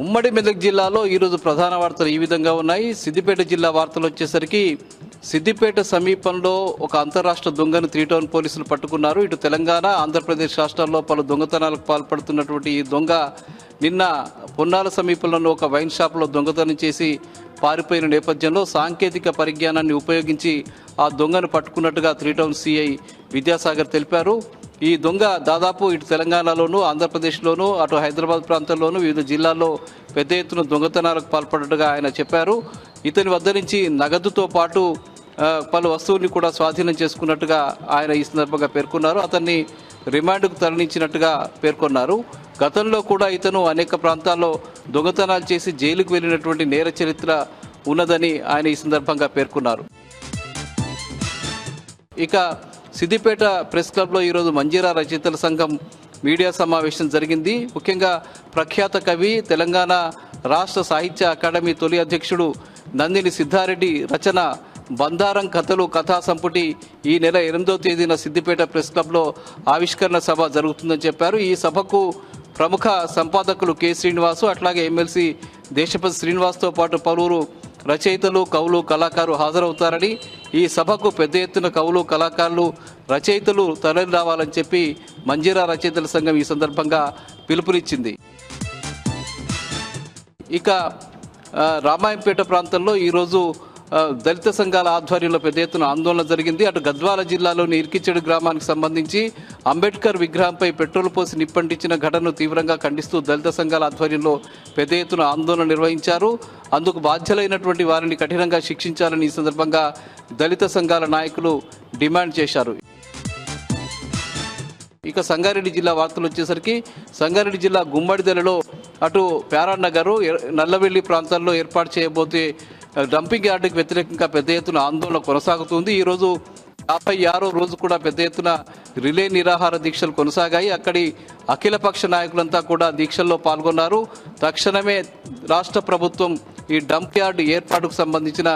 ఉమ్మడి మెదక్ జిల్లాలో ఈరోజు ప్రధాన వార్తలు ఈ విధంగా ఉన్నాయి. సిద్దిపేట జిల్లా వార్తలు వచ్చేసరికి సిద్దిపేట సమీపంలో ఒక అంతర్రాష్ట్ర దొంగను 3 టౌన్ పోలీసులు పట్టుకున్నారు. ఇటు తెలంగాణ, ఆంధ్రప్రదేశ్ రాష్ట్రాల్లో పలు దొంగతనాలకు పాల్పడుతున్నటువంటి ఈ దొంగ నిన్న పొన్నాల సమీపంలోని ఒక వైన్ షాప్లో దొంగతనం చేసి పారిపోయిన నేపథ్యంలో సాంకేతిక పరిజ్ఞానాన్ని ఉపయోగించి ఆ దొంగను పట్టుకున్నట్టుగా 3 టౌన్ సిఐ విద్యాసాగర్ తెలిపారు. ఈ దొంగ దాదాపు ఇటు తెలంగాణలోను, ఆంధ్రప్రదేశ్లోను, అటు హైదరాబాద్ ప్రాంతంలోను వివిధ జిల్లాల్లో పెద్ద ఎత్తున దొంగతనాలకు పాల్పడ్డట్టుగా ఆయన చెప్పారు. ఇతని వద్ద నుంచి నగదుతో పాటు పలు వస్తువుల్ని కూడా స్వాధీనం చేసుకున్నట్టుగా ఆయన ఈ సందర్భంగా పేర్కొన్నారు. అతన్ని రిమాండ్కు తరలించినట్టుగా పేర్కొన్నారు. గతంలో కూడా ఇతను అనేక ప్రాంతాల్లో దొంగతనాలు చేసి జైలుకు వెళ్ళినటువంటి నేర చరిత్ర ఉన్నదని ఆయన ఈ సందర్భంగా పేర్కొన్నారు. ఇక సిద్దిపేట ప్రెస్ క్లబ్లో ఈరోజు మంజీరా రచయితల సంఘం మీడియా సమావేశం జరిగింది. ముఖ్యంగా ప్రఖ్యాత కవి, తెలంగాణ రాష్ట్ర సాహిత్య అకాడమీ తొలి అధ్యక్షుడు నందిని సిద్ధారెడ్డి రచన బందారం కథలు కథా సంపుటి ఈ నెల 8వ తేదీన సిద్దిపేట ప్రెస్ క్లబ్లో ఆవిష్కరణ సభ జరుగుతుందని చెప్పారు. ఈ సభకు ప్రముఖ సంపాదకులు కె శ్రీనివాసు, అట్లాగే ఎమ్మెల్సీ దేశపతి శ్రీనివాస్తో పాటు పలువురు రచయితలు, కవులు, కళాకారులు హాజరవుతారని, ఈ సభకు పెద్ద ఎత్తున కవులు, కళాకారులు, రచయితలు తరలి రావాలని చెప్పి మంజీరా రచయితల సంఘం ఈ సందర్భంగా పిలుపునిచ్చింది. ఇక రామాయంపేట ప్రాంతంలో ఈరోజు దళిత సంఘాల ఆధ్వర్యంలో పెద్ద ఎత్తున ఆందోళన జరిగింది. అటు గద్వాల జిల్లాలోని ఇర్కిచెడు గ్రామానికి సంబంధించి అంబేద్కర్ విగ్రహంపై పెట్రోల్ పోసి నిప్పంటించిన ఘటనను తీవ్రంగా ఖండిస్తూ దళిత సంఘాల ఆధ్వర్యంలో పెద్ద ఎత్తున ఆందోళన నిర్వహించారు. అందుకు బాధ్యులైనటువంటి వారిని కఠినంగా శిక్షించాలని ఈ సందర్భంగా దళిత సంఘాల నాయకులు డిమాండ్ చేశారు. ఇక సంగారెడ్డి జిల్లా వార్తలు వచ్చేసరికి సంగారెడ్డి జిల్లా గుమ్మడిదలలో అటు ప్యారానగరు, నల్లవెల్లి ప్రాంతాల్లో ఏర్పాటు చేయబోతే డంపింగ్ యార్డుకు వ్యతిరేకంగా పెద్ద ఎత్తున ఆందోళన కొనసాగుతుంది. ఈరోజు 56వ రోజు కూడా పెద్ద ఎత్తున రిలే నిరాహార దీక్షలు కొనసాగాయి. అక్కడి అఖిలపక్ష నాయకులంతా కూడా దీక్షల్లో పాల్గొన్నారు. తక్షణమే రాష్ట్ర ప్రభుత్వం ఈ డంప్ యార్డు ఏర్పాటుకు సంబంధించిన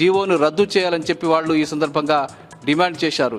జీవోను రద్దు చేయాలని చెప్పి వాళ్ళు ఈ సందర్భంగా డిమాండ్ చేశారు.